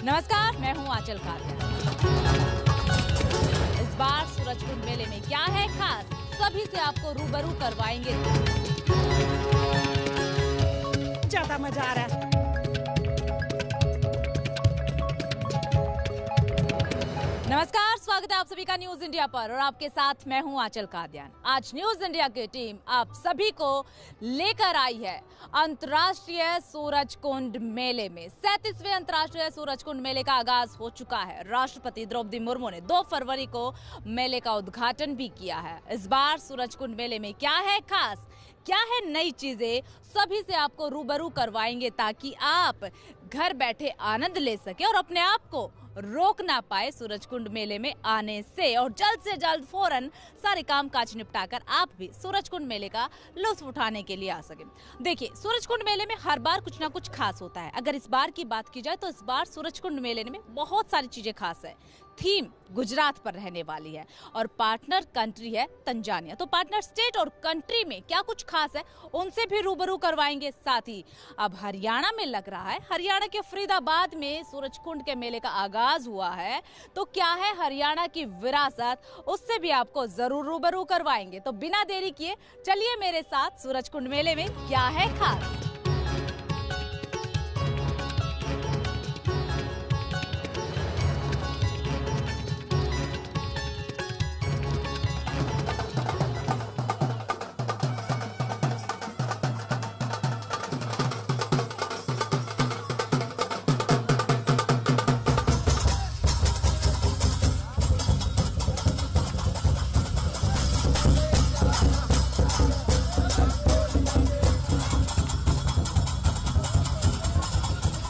नमस्कार, मैं हूं आंचल कादियान। इस बार सूरजकुंड मेले में क्या है खास, सभी से आपको रूबरू करवाएंगे। ज्यादा मजा आ रहा है। नमस्कार, स्वागत है आप सभी का न्यूज इंडिया पर और आपके साथ मैं हूं आंचल कादियान। आज न्यूज इंडिया की टीम आप सभी को लेकर आई है अंतर्राष्ट्रीय सूरजकुंड मेले में। 37वें अंतर्राष्ट्रीय सूरजकुंड मेले का आगाज हो चुका है। राष्ट्रपति द्रौपदी मुर्मू ने 2 फरवरी को मेले का उद्घाटन भी किया है। इस बार सूरजकुंड मेले में क्या है खास, क्या है नई चीजें, सभी से आपको रूबरू करवाएंगे ताकि आप घर बैठे आनंद ले सके और अपने आप को रोक ना पाए सूरजकुंड मेले में आने से, और जल्द से जल्द फौरन सारे काम काज निपटाकर आप भी सूरजकुंड मेले का लुत्फ उठाने के लिए आ सके। देखिए, सूरजकुंड मेले में हर बार कुछ ना कुछ खास होता है। अगर इस बार की बात की जाए तो इस बार सूरजकुंड मेले में बहुत सारी चीजें खास है। थीम गुजरात पर रहने वाली है और पार्टनर कंट्री है तंजानिया। तो पार्टनर स्टेट और कंट्री में क्या कुछ खास है उनसे भी रूबरू करवाएंगे। साथ ही अब हरियाणा में लग रहा है, हरियाणा के फरीदाबाद में सूरजकुंड के मेले का आगाज हुआ है। तो क्या है हरियाणा की विरासत, उससे भी आपको जरूर रूबरू करवाएंगे। तो बिना देरी किए चलिए मेरे साथ सूरजकुंड मेले में क्या है खास।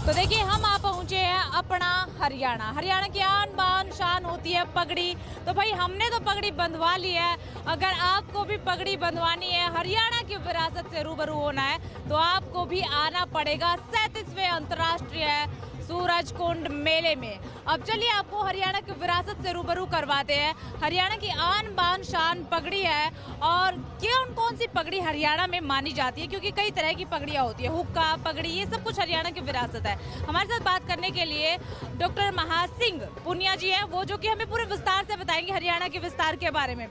तो देखिए, हम आ पहुंचे हैं अपना हरियाणा। हरियाणा की आन बान शान होती है पगड़ी। तो भाई हमने तो पगड़ी बंधवा ली है। अगर आपको भी पगड़ी बंधवानी है, हरियाणा की विरासत से रूबरू होना है, तो आपको भी आना पड़ेगा 37वें अंतर्राष्ट्रीय सूरजकुंड मेले में। अब चलिए आपको हरियाणा की विरासत से रूबरू करवाते हैं। हरियाणा की आन बान शान पगड़ी है, और कौन कौन सी पगड़ी हरियाणा में मानी जाती है, क्योंकि कई तरह की पगड़ियाँ होती है। हुक्का पगड़ी, ये सब कुछ हरियाणा की विरासत है। हमारे साथ बात करने के लिए डॉक्टर महासिंह पुनिया जी हैं, वो जो कि हमें पूरे विस्तार से बताएंगे हरियाणा के विस्तार के बारे में।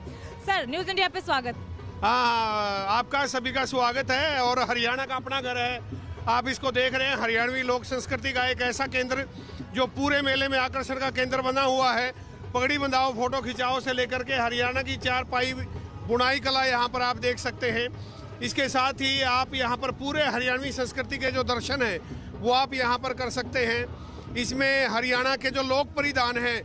सर, न्यूज इंडिया पे स्वागत। हाँ, आपका सभी का स्वागत है। और हरियाणा का अपना घर है, आप इसको देख रहे हैं। हरियाणवी लोक संस्कृति का एक ऐसा केंद्र जो पूरे मेले में आकर्षण का केंद्र बना हुआ है। पगड़ी बंधाओ, फोटो खिंचाओ से लेकर के हरियाणा की 4 पाई बुनाई कला यहाँ पर आप देख सकते हैं। इसके साथ ही आप यहाँ पर पूरे हरियाणवी संस्कृति के जो दर्शन हैं वो आप यहाँ पर कर सकते हैं। इसमें हरियाणा के जो लोक परिधान हैं,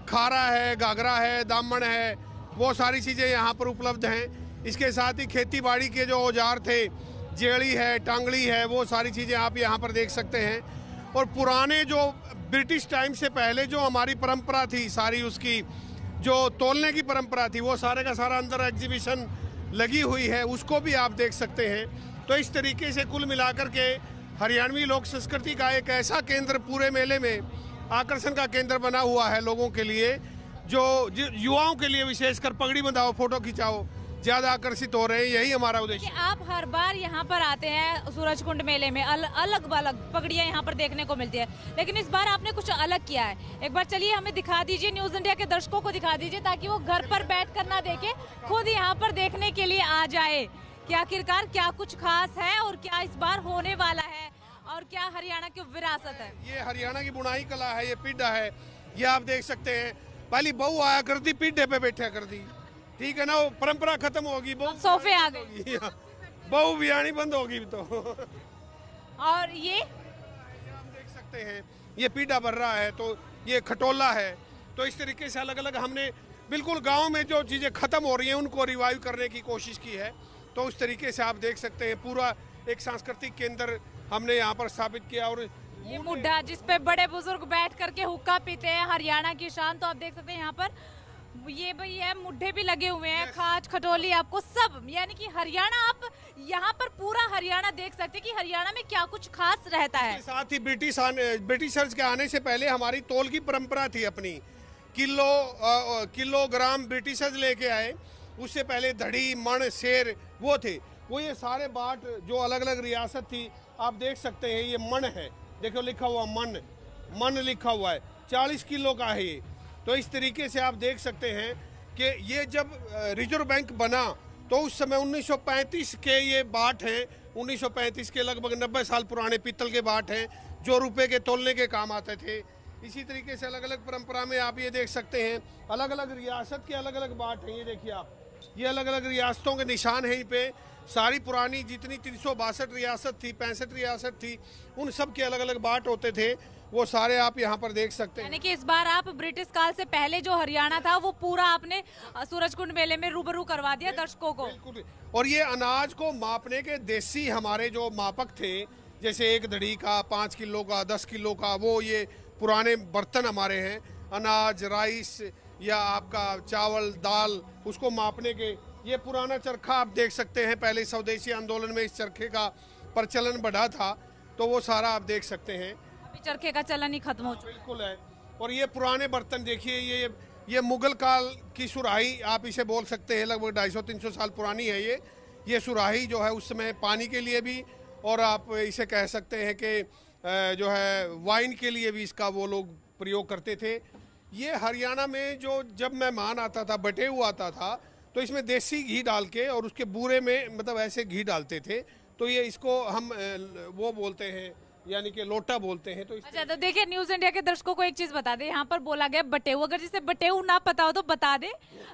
खारा है, घाघरा है, दामन है, वो सारी चीज़ें यहाँ पर उपलब्ध हैं। इसके साथ ही खेती बाड़ी के जो औजार थे, जेड़ी है, टांगड़ी है, वो सारी चीज़ें आप यहाँ पर देख सकते हैं। और पुराने जो ब्रिटिश टाइम से पहले जो हमारी परंपरा थी, सारी उसकी जो तोलने की परंपरा थी, वो सारे का सारा अंदर एग्जीबिशन लगी हुई है, उसको भी आप देख सकते हैं। तो इस तरीके से कुल मिलाकर के हरियाणवी लोक संस्कृति का एक ऐसा केंद्र पूरे मेले में आकर्षण का केंद्र बना हुआ है लोगों के लिए, जो युवाओं के लिए विशेषकर पगड़ी बंधाओ, फोटो खिंचाओ ज्यादा आकर्षित हो रहे हैं। यही हमारा उद्देश्य। आप हर बार यहाँ पर आते हैं सूरजकुंड मेले में, अलग अलग पगड़ियाँ यहाँ पर देखने को मिलती है, लेकिन इस बार आपने कुछ अलग किया है। एक बार चलिए हमें दिखा दीजिए, न्यूज इंडिया के दर्शकों को दिखा दीजिए, ताकि वो घर पर बैठकर ना देखे, खुद यहाँ पर देखने के लिए आ जाए कि आखिरकार क्या कुछ खास है और क्या इस बार होने वाला है और क्या हरियाणा की विरासत है। ये हरियाणा की बुनाई कला है, ये पीढ़ा है, ये आप देख सकते हैं। पहली बहू आया करती, पीढ़े पे बैठा करती, ठीक है ना, वो परंपरा खत्म होगी, बहुत सोफे आ गई, बहु बियानी बंद होगी तो। और ये हम देख सकते हैं, ये पीढ़ा भर रहा है, तो ये खटोला है। तो इस तरीके से अलग अलग हमने बिल्कुल गांव में जो चीज़ें खत्म हो रही हैं उनको रिवाइव करने की कोशिश की है। तो उस तरीके से आप देख सकते हैं पूरा एक सांस्कृतिक केंद्र हमने यहाँ पर स्थापित किया। और ये मुड्ढा जिसपे बड़े बुजुर्ग बैठ करके हुक्का पीते हैं, हरियाणा की शान। तो आप देख सकते हैं यहाँ पर ये भाई है, मुड्ढे भी लगे हुए हैं, खाच खटोली, आपको सब, यानी कि हरियाणा, आप यहाँ पर पूरा हरियाणा देख सकते हैं कि हरियाणा में क्या कुछ खास रहता है। साथ ही ब्रिटिशर्स के आने से पहले हमारी तोल की परंपरा थी अपनी। किलोग्राम ब्रिटिशर्स लेके आए, उससे पहले धड़ी, मण, शेर वो थे। वो ये सारे बाट जो अलग अलग रियासत थी, आप देख सकते हैं। ये मन है, देखो लिखा हुआ मन, मन लिखा हुआ है, 40 किलो का है ये। तो इस तरीके से आप देख सकते हैं कि ये जब रिजर्व बैंक बना तो उस समय 1935 के ये बाट हैं, 1935 के लगभग 90 साल पुराने पीतल के बाट हैं जो रुपए के तोलने के काम आते थे। इसी तरीके से अलग अलग परंपरा में आप ये देख सकते हैं, अलग अलग रियासत के अलग अलग बाट हैं। ये देखिए आप, ये अलग अलग रियासतों के निशान हैं इन पे। सारी पुरानी जितनी 362 रियासत थी, 65 रियासत थी, उन सब के अलग अलग बाट होते थे, वो सारे आप यहाँ पर देख सकते हैं। यानी कि इस बार आप ब्रिटिश काल से पहले जो हरियाणा था वो पूरा आपने सूरजकुंड मेले में रूबरू करवा दिया दर्शकों को। बिल्कुल। और ये अनाज को मापने के देसी हमारे जो मापक थे, जैसे 1 धड़ी का, 5 किलो का, 10 किलो का, वो ये पुराने बर्तन हमारे हैं। अनाज, राइस या आपका चावल, दाल, उसको मापने के ये पुराना चरखा आप देख सकते हैं। पहले स्वदेशी आंदोलन में इस चरखे का प्रचलन बढ़ा था, तो वो सारा आप देख सकते हैं। अभी चरखे का चलन ही खत्म हो चुका है। बिल्कुल है। और ये पुराने बर्तन देखिए, ये मुगल काल की सुराही आप इसे बोल सकते हैं, लगभग 250-300 साल पुरानी है ये सुराही जो है उस समय पानी के लिए भी, और आप इसे कह सकते हैं कि जो है वाइन के लिए भी इसका वो लोग प्रयोग करते थे। ये हरियाणा में जो जब मेहमान आता था, बटेऊ आता था, तो इसमें देसी घी डाल के और उसके बूरे में मतलब ऐसे घी डालते थे, तो ये इसको हम वो बोलते हैं, यानी कि लोटा बोलते हैं। तो अच्छा, तो देखिए न्यूज इंडिया के दर्शकों को एक चीज बता दे, यहाँ पर बोला गया बटेऊ, अगर जिसे बटेऊ ना पता हो तो बता दे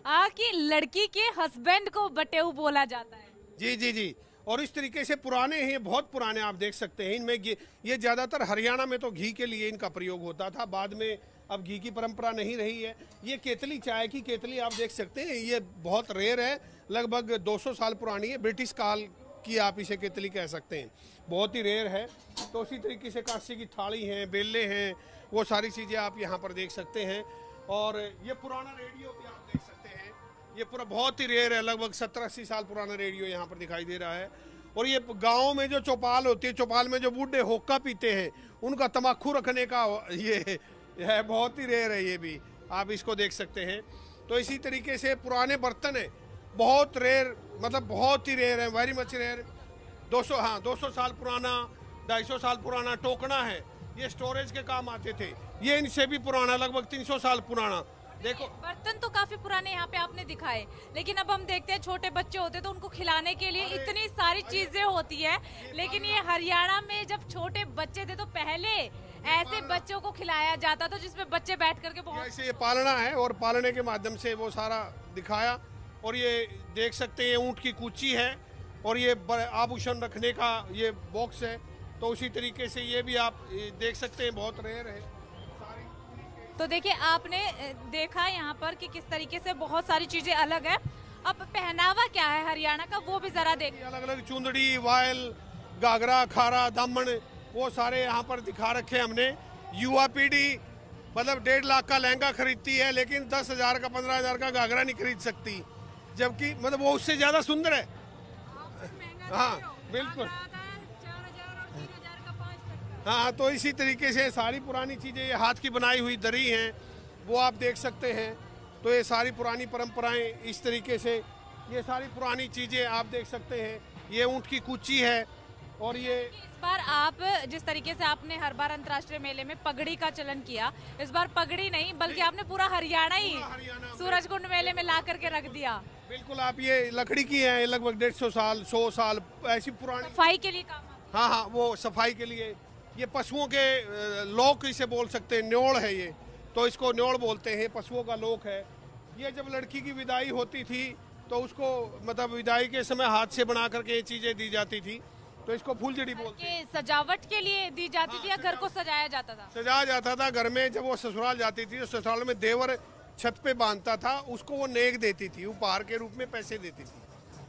कि लड़की के हस्बैंड को बटेऊ बोला जाता है। जी जी जी। और इस तरीके से पुराने हैं, बहुत पुराने आप देख सकते हैं। इनमें ये ज्यादातर हरियाणा में तो घी के लिए इनका प्रयोग होता था, बाद में अब घी की परंपरा नहीं रही है। ये केतली, चाय की केतली आप देख सकते हैं, ये बहुत रेयर है, लगभग 200 साल पुरानी है, ब्रिटिश काल की आप इसे केतली कह सकते हैं, बहुत ही रेयर है। तो उसी तरीके से कांसे की थाली हैं, बेले हैं, वो सारी चीज़ें आप यहाँ पर देख सकते हैं। और ये पुराना रेडियो भी आप देख सकते हैं, ये पूरा बहुत ही रेयर है, लगभग 70-80 साल पुराना रेडियो यहाँ पर दिखाई दे रहा है। और ये गाँव में जो चौपाल होती है, चौपाल में जो बूढ़े होक्का पीते हैं, उनका तम्बाकू रखने का ये है, बहुत ही रेयर है, ये भी आप इसको देख सकते हैं। तो इसी तरीके से पुराने बर्तन है, बहुत रेयर, मतलब बहुत ही रेयर है, वेरी मच रेयर। 200 साल पुराना, 250 साल पुराना टोकना है, ये स्टोरेज के काम आते थे। ये इनसे भी पुराना, लगभग 300 साल पुराना। देखो बर्तन तो काफी पुराने यहाँ पे आपने दिखाए, लेकिन अब हम देखते हैं छोटे बच्चे होते हैं तो उनको खिलाने के लिए इतनी सारी चीजें होती है, लेकिन ये हरियाणा में जब छोटे बच्चे थे तो पहले ऐसे बच्चों को खिलाया जाता था जिसमें बच्चे बैठ करके बहुत ऐसे ये पालना है, और पालने के माध्यम से वो सारा दिखाया। और ये देख सकते हैं ऊँट की कूची है, और ये आभूषण रखने का ये बॉक्स है। तो उसी तरीके से ये भी आप देख सकते हैं, बहुत रेयर है। तो देखिए आपने देखा यहाँ पर कि किस तरीके से बहुत सारी चीजें अलग है। अब पहनावा क्या है हरियाणा का, वो भी जरा देखिए। अलग अलग चुंदड़ी, वायल, घाघरा, खारा, दामन, वो सारे यहाँ पर दिखा रखे हमने। युवा पीढ़ी मतलब 1.5 लाख का लहंगा खरीदती है, लेकिन 10,000 का, 15,000 का घाघरा नहीं खरीद सकती, जबकि मतलब वो उससे ज्यादा सुंदर है। हाँ बिल्कुल। हाँ, तो इसी तरीके से सारी पुरानी चीजें, ये हाथ की बनाई हुई दरी हैं, वो आप देख सकते हैं। तो ये सारी पुरानी परंपराएं, इस तरीके से ये सारी पुरानी चीजें आप देख सकते हैं। ये ऊँट की कूची है। और ये इस बार आप जिस तरीके से आपने हर बार अंतर्राष्ट्रीय मेले में पगड़ी का चलन किया, इस बार पगड़ी नहीं बल्कि आपने पूरा हरियाणा ही सूरजकुंड मेले में ला करके रख दिया। बिल्कुल। आप ये लकड़ी की है, लगभग 150 साल, 100 साल ऐसी पुरानी, सफाई के लिए काम आती है। हाँ, वो सफाई के लिए। ये पशुओं के लोक इसे बोल सकते हैं, न्योड़ है ये, तो इसको न्योड़ बोलते हैं, पशुओं का लोक है। ये जब लड़की की विदाई होती थी तो उसको मतलब विदाई के समय हाथ से बना करके ये चीजें दी जाती थी, तो इसको फूलझड़ी बोलते हैं। सजावट के लिए दी जाती थी या घर को सजाया जाता था? सजाया जाता था घर में। जब वो ससुराल जाती थी तो ससुराल में देवर छत पे बांधता था, उसको वो नेक देती थी, उपहार के रूप में पैसे देती थी,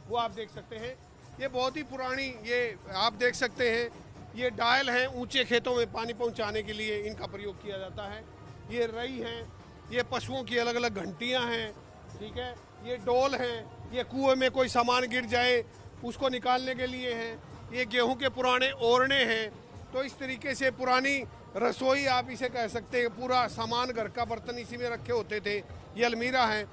वो आप देख सकते हैं। ये बहुत ही पुरानी, ये आप देख सकते हैं, ये डायल हैं, ऊंचे खेतों में पानी पहुंचाने के लिए इनका प्रयोग किया जाता है। ये रई हैं, ये पशुओं की अलग अलग घंटियां हैं, ठीक है। ये डोल हैं, ये कुएं में कोई सामान गिर जाए उसको निकालने के लिए हैं। ये गेहूं के पुराने ओरने हैं। तो इस तरीके से पुरानी रसोई आप इसे कह सकते हैं, पूरा सामान घर का बर्तन इसी में रखे होते थे। ये अलमीरा है।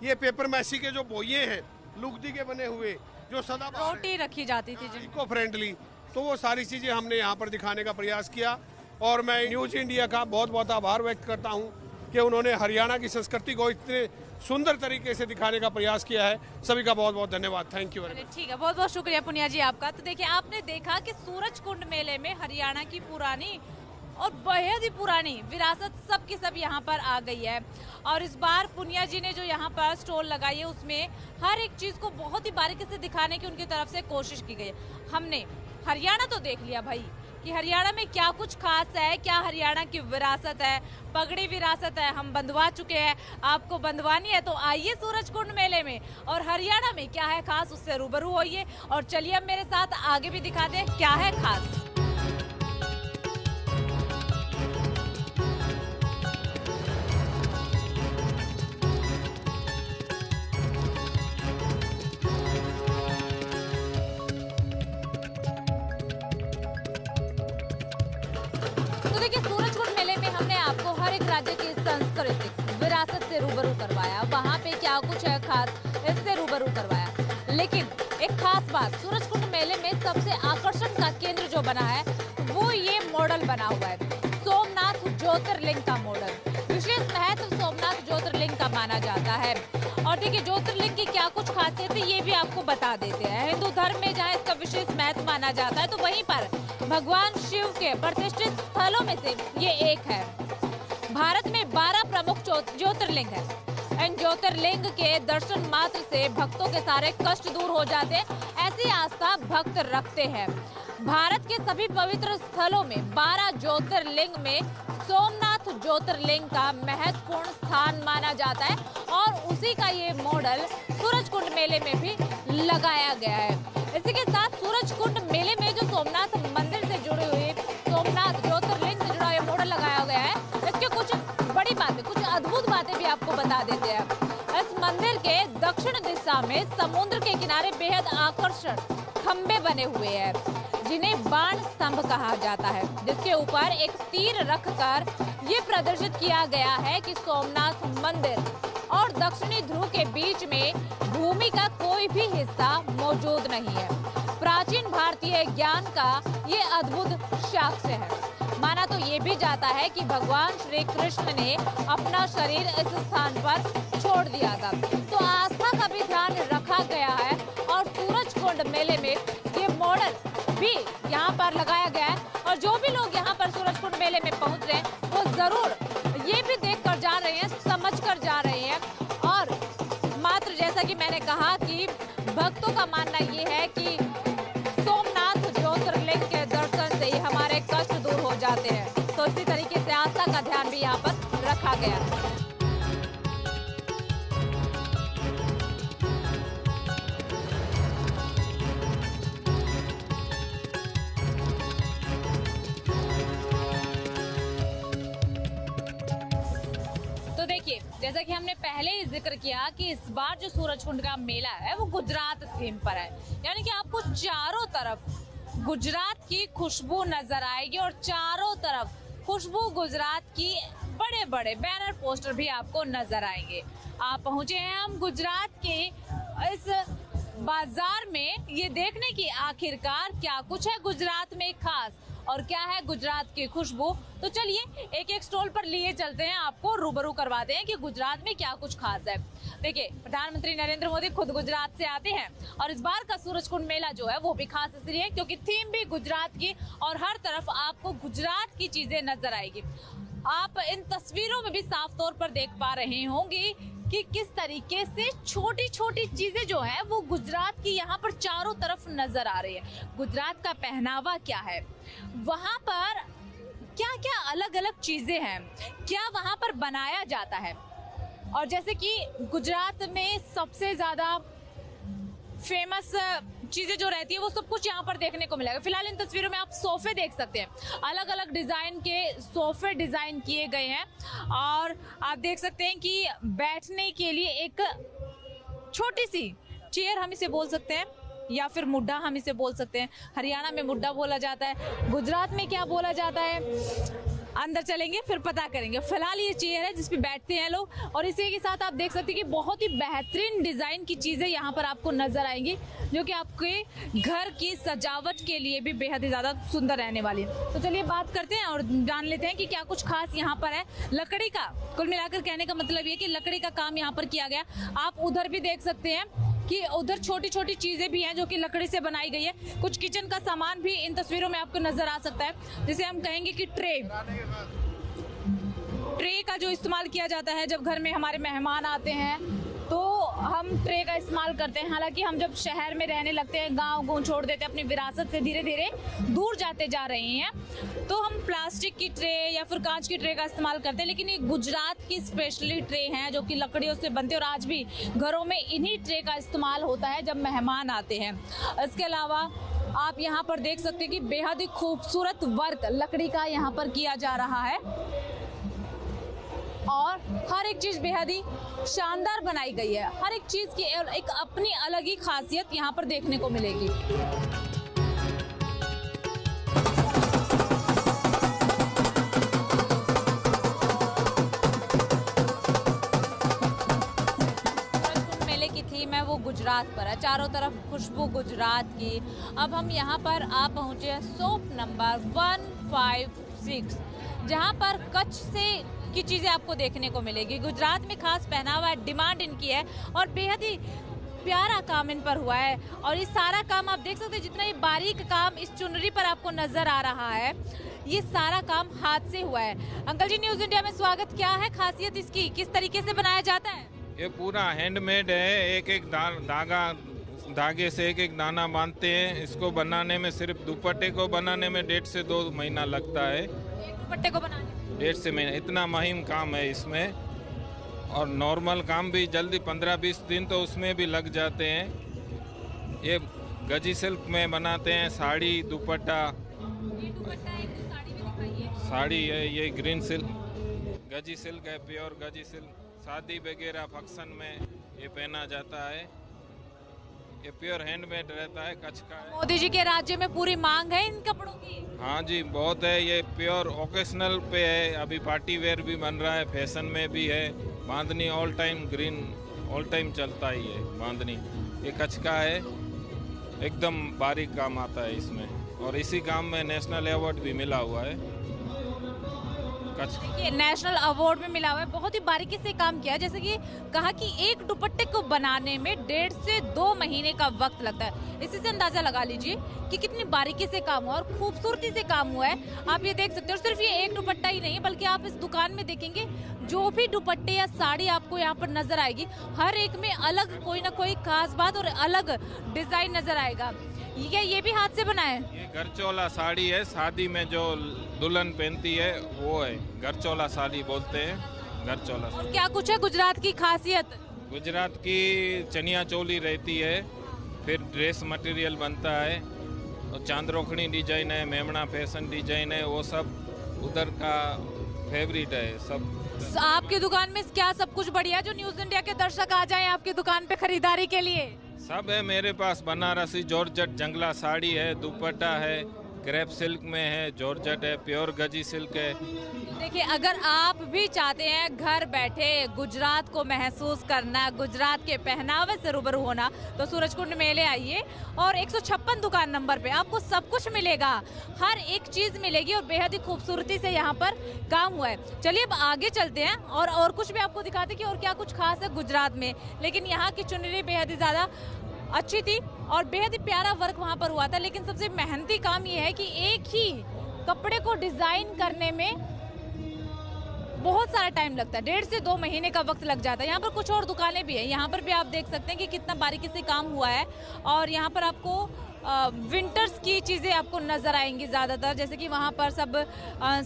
ये पेपर मैसी के जो बोइये हैं, लुगदी के बने हुए, जो सदा रोटी रखी जाती थी इको फ्रेंडली, तो वो सारी चीज़ें हमने यहाँ पर दिखाने का प्रयास किया। और मैं न्यूज़ इंडिया का बहुत बहुत आभार व्यक्त करता हूं कि उन्होंने हरियाणा की संस्कृति को इतने सुंदर तरीके से दिखाने का प्रयास किया है। सभी का बहुत बहुत धन्यवाद। Thank you very much. ठीक है, बहुत बहुत शुक्रिया पुनिया जी आपका। तो देखिए, आपने देखा कि सूरजकुंड मेले में हरियाणा की पुरानी और बेहद ही पुरानी विरासत सब की सब यहाँ पर आ गई है। और इस बार पुनिया जी ने जो यहाँ पर स्टॉल लगाई है उसमें हर एक चीज को बहुत ही बारीकी से दिखाने की उनकी तरफ से कोशिश की गई है। हमने हरियाणा तो देख लिया भाई कि हरियाणा में क्या कुछ खास है, क्या हरियाणा की विरासत है, पगड़ी विरासत है, हम बंधवा चुके हैं। आपको बंधवानी है तो आइए सूरजकुंड मेले में, और हरियाणा में क्या है खास उससे रूबरू होइए। और चलिए अब मेरे साथ आगे भी दिखा दें क्या है खास। तो देखिए, सूरजकुंड मेले में हमने आपको हर एक राज्य की सांस्कृतिक विरासत से रूबरू करवाया, वहाँ पे क्या कुछ है खास इससे रूबरू करवाया। लेकिन एक खास बात, सूरजकुंड मेले में सबसे आकर्षण का केंद्र जो बना है वो ये मॉडल बना हुआ है, सोमनाथ ज्योतिर्लिंग का मॉडल। विशेष महत्व सोमनाथ ज्योतिर्लिंग का माना जाता है। और देखिए, ज्योतिर्लिंग की क्या कुछ खासियत है ये भी आपको बता देते हैं। हिंदू धर्म में जहाँ इसका विशेष महत्व माना जाता है तो वहीं पर भगवान शिव के प्रतिष्ठित स्थलों में से ये एक है। भारत में 12 प्रमुख ज्योतिर्लिंग है। इन ज्योतिर्लिंग के दर्शन मात्र से भक्तों के सारे कष्ट दूर हो जाते हैं, ऐसी आस्था भक्त रखते हैं। भारत के सभी पवित्र स्थलों में 12 ज्योतिर्लिंग में सोमनाथ ज्योतिर्लिंग का महत्वपूर्ण स्थान माना जाता है, और उसी का ये मॉडल सूरजकुंड मेले में भी लगाया गया है। इसी के साथ सूरजकुंड मेले में जो सोमनाथ मंदिर से जुड़ी हुई सोमनाथ ज्योतिर्लिंग से जुड़ा ये मॉडल लगाया गया है, इसके कुछ बड़ी बातें, कुछ अद्भुत बातें भी आपको बता देते हैं। इस मंदिर के दक्षिण दिशा में समुद्र के किनारे बेहद आकर्षण खंबे बने हुए हैं, जिन्हें बाण स्तंभ कहा जाता है, जिसके ऊपर एक तीर रखकर ये प्रदर्शित किया गया है कि सोमनाथ मंदिर और दक्षिणी ध्रुव के बीच में भूमि का कोई भी हिस्सा मौजूद नहीं है। प्राचीन भारतीय ज्ञान का ये अद्भुत साक्ष्य है। माना तो ये भी जाता है कि भगवान श्री कृष्ण ने अपना शरीर इस स्थान पर छोड़ दिया था, तो आस्था का भी ध्यान रखा गया है। और सूरजकुंड मेले में ये मॉडल भी यहाँ पर लगाया गया है, और जो भी लोग यहाँ पर सूरजकुंड मेले में पहुँच रहे हैं वो जरूर ये भी देख कर जा रहे हैं, समझ कर जा रहे हैं। और मात्र जैसा कि मैंने कहा कि भक्तों का मानना ये है कि सोमनाथ ज्योतिर्लिंग के दर्शन से ही हमारे कष्ट दूर हो जाते हैं, तो इसी तरीके से आस्था का ध्यान भी यहाँ पर रखा गया है। तो देखिए, जैसा कि हमने पहले ही जिक्र किया कि इस बार जो सूरजकुंड का मेला है वो गुजरात थीम पर है, यानी कि आपको चारों तरफ गुजरात की खुशबू नजर आएगी, और चारों तरफ खुशबू गुजरात की बड़े बड़े बैनर पोस्टर भी आपको नजर आएंगे। आप पहुंचे हैं हम गुजरात के इस बाजार में, ये देखने की आखिरकार क्या कुछ है गुजरात में खास और क्या है गुजरात की खुशबू। तो चलिए एक एक स्टॉल पर लिए चलते हैं, आपको रूबरू करवाते हैं कि गुजरात में क्या कुछ खास है। देखिए, प्रधानमंत्री नरेंद्र मोदी खुद गुजरात से आते हैं, और इस बार का सूरजकुंड मेला जो है वो भी खास इसलिए क्योंकि थीम भी गुजरात की, और हर तरफ आपको गुजरात की चीजें नजर आएगी। आप इन तस्वीरों में भी साफ तौर पर देख पा रहे होंगे कि किस तरीके से छोटी छोटी चीजें जो है वो गुजरात की यहाँ पर चारों तरफ नजर आ रही है। गुजरात का पहनावा क्या है, वहाँ पर क्या क्या अलग अलग चीजें हैं, क्या वहाँ पर बनाया जाता है। और जैसे कि गुजरात में सबसे ज्यादा फेमस चीजें जो रहती है वो सब कुछ यहाँ पर देखने को मिलेगा। फिलहाल इन तस्वीरों में आप सोफे देख सकते हैं, अलग अलग डिजाइन के सोफे डिजाइन किए गए हैं, और आप देख सकते हैं कि बैठने के लिए एक छोटी सी चेयर हम इसे बोल सकते हैं, या फिर मुड्ढा हम इसे बोल सकते हैं। हरियाणा में मुड्ढा बोला जाता है, गुजरात में क्या बोला जाता है अंदर चलेंगे फिर पता करेंगे। फिलहाल ये चेयर है जिसपे बैठते हैं लोग, और इसी के साथ आप देख सकते हैं कि बहुत ही बेहतरीन डिजाइन की चीजें यहाँ पर आपको नजर आएंगी, जो कि आपके घर की सजावट के लिए भी बेहद ही ज्यादा सुंदर रहने वाली है। तो चलिए बात करते हैं और जान लेते हैं कि क्या कुछ खास यहाँ पर है। लकड़ी का, कुल मिलाकर कहने का मतलब ये कि लकड़ी का काम यहाँ पर किया गया। आप उधर भी देख सकते हैं कि उधर छोटी छोटी चीजें भी हैं जो कि लकड़ी से बनाई गई है। कुछ किचन का सामान भी इन तस्वीरों में आपको नजर आ सकता है, जिसे हम कहेंगे कि ट्रे का जो इस्तेमाल किया जाता है जब घर में हमारे मेहमान आते हैं तो हम ट्रे का इस्तेमाल करते हैं। हालांकि हम जब शहर में रहने लगते हैं, गांव छोड़ देते हैं, अपनी विरासत से धीरे धीरे दूर जाते जा रहे हैं, तो हम प्लास्टिक की ट्रे या फिर कांच की ट्रे का इस्तेमाल करते हैं। लेकिन ये गुजरात की स्पेशली ट्रे हैं जो कि लकड़ियों से बनते हैं, और आज भी घरों में इन्हीं ट्रे का इस्तेमाल होता है जब मेहमान आते हैं। इसके अलावा आप यहाँ पर देख सकते हैं कि बेहद ही खूबसूरत वर्क लकड़ी का यहाँ पर किया जा रहा है, और हर एक चीज बेहद ही शानदार बनाई गई है। हर एक चीज की एक अपनी अलग ही खासियत यहाँ पर देखने को मिलेगी। मेले की थीम है वो गुजरात पर है, चारों तरफ खुशबू गुजरात की। अब हम यहाँ पर आ पहुंचे हैं शॉप नंबर 156, जहाँ पर कच्छ से की चीजें आपको देखने को मिलेगी। गुजरात में खास पहनावा डिमांड इनकी है और बेहद ही प्यारा काम इन पर हुआ है। और ये सारा काम आप देख सकते हैं, जितना ये बारीक काम इस चुनरी पर आपको नजर आ रहा है, ये सारा काम हाथ से हुआ है। अंकल जी, न्यूज इंडिया में स्वागत। क्या है खासियत इसकी, किस तरीके से बनाया जाता है? ये पूरा हैंडमेड है, एक एक धागे से एक एक दाना बांधते हैं। इसको बनाने में, सिर्फ दुपट्टे को बनाने में 1.5 से 2 महीना लगता है। एक दुपट्टे को बनाने 1.5 से महीना, इतना मुहिम काम है इसमें। और नॉर्मल काम भी जल्दी 15-20 दिन तो उसमें भी लग जाते हैं। ये गजी सिल्क में बनाते हैं, साड़ी, दुपट्टा। साड़ी है, ये ग्रीन सिल्क गजी सिल्क है, प्योर गजी सिल्क। शादी वगैरह फंक्शन में ये पहना जाता है। ये प्योर हैंडमेड रहता है, कच्छ का है। मोदी जी के राज्य में पूरी मांग है इन कपड़ों की। हाँ जी, बहुत है। ये प्योर ओकेशनल पे है, अभी पार्टी वेयर भी बन रहा है, फैशन में भी है। Bandhani all time, green all time चलता ही है बांधनी। ये कच्छ का है, एकदम बारीक काम आता है इसमें, और इसी काम में नेशनल अवार्ड भी मिला हुआ है। देखिए, नेशनल अवार्ड में मिला हुआ है। बहुत ही बारीकी से काम किया है, जैसे कि कहा कि एक दुपट्टे को बनाने में 1.5 से 2 महीने का वक्त लगता है। इसी से अंदाजा लगा लीजिए कि कितनी बारीकी से काम हुआ और खूबसूरती से काम हुआ है। आप ये देख सकते हो, सिर्फ ये एक दुपट्टा ही नहीं, बल्कि आप इस दुकान में देखेंगे जो भी दुपट्टे या साड़ी आपको यहाँ पर नजर आएगी, हर एक में अलग कोई ना कोई खास बात और अलग डिजाइन नजर आएगा। ये भी हाथ से बना है। ये गरचोला साड़ी है, शादी में जो दुल्हन पहनती है वो है गरचोला साड़ी बोलते हैं, गरचोला। और क्या कुछ है गुजरात की खासियत? गुजरात की चनिया चोली रहती है, फिर ड्रेस मटेरियल बनता है, और चांदरोखड़ी डिजाइन है, मेमना फैशन डिजाइन है, वो सब उधर का फेवरेट है सब। आपकी दुकान में क्या सब कुछ बढ़िया जो न्यूज इंडिया के दर्शक आ जाएं आपकी दुकान पे खरीदारी के लिए? सब है मेरे पास। बनारसी जॉर्जेट जंगला साड़ी है, दुपट्टा है, क्रेप सिल्क में है, जॉर्जेट है, प्योर गजी सिल्क है। देखिए, अगर आप भी चाहते हैं घर बैठे गुजरात को महसूस करना, गुजरात के पहनावे से रूबरू होना, तो सूरजकुंड मेले आइए और 156 दुकान नंबर पे आपको सब कुछ मिलेगा। हर एक चीज मिलेगी और बेहद ही खूबसूरती से यहाँ पर काम हुआ है। चलिए अब आगे चलते हैं और कुछ भी आपको दिखाते कि और क्या कुछ खास है गुजरात में। लेकिन यहाँ की चुनरी बेहद ही ज्यादा अच्छी थी और बेहद ही प्यारा वर्क वहाँ पर हुआ था। लेकिन सबसे मेहनती काम ये है कि एक ही कपड़े को डिजाइन करने में बहुत सारा टाइम लगता है, 1.5 से 2 महीने का वक्त लग जाता है। यहाँ पर कुछ और दुकानें भी हैं, यहाँ पर भी आप देख सकते हैं कि कितना बारीकी से काम हुआ है। और यहाँ पर आपको विंटर्स की चीज़ें आपको नज़र आएंगी ज़्यादातर, जैसे कि वहाँ पर सब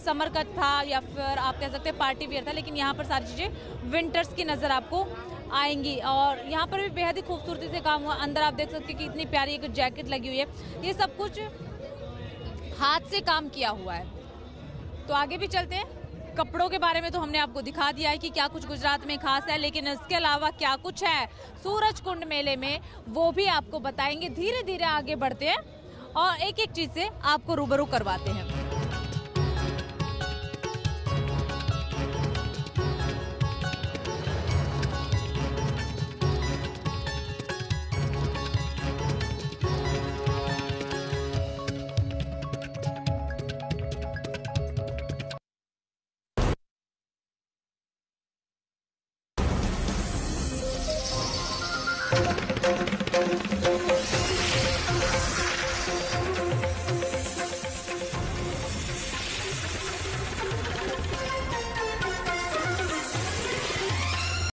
समर कट था या फिर आप कह सकते हैं पार्टी वेयर था, लेकिन यहाँ पर सारी चीज़ें विंटर्स की नज़र आपको आएंगी। और यहाँ पर भी बेहद ही खूबसूरती से काम हुआ। अंदर आप देख सकते हैं कि इतनी प्यारी एक जैकेट लगी हुई है। ये सब कुछ हाथ से काम किया हुआ है। तो आगे भी चलते हैं। कपड़ों के बारे में तो हमने आपको दिखा दिया है कि क्या कुछ गुजरात में खास है, लेकिन इसके अलावा क्या कुछ है सूरजकुंड मेले में वो भी आपको बताएंगे। धीरे धीरे आगे बढ़ते हैं और एक एक चीज से आपको रूबरू करवाते हैं।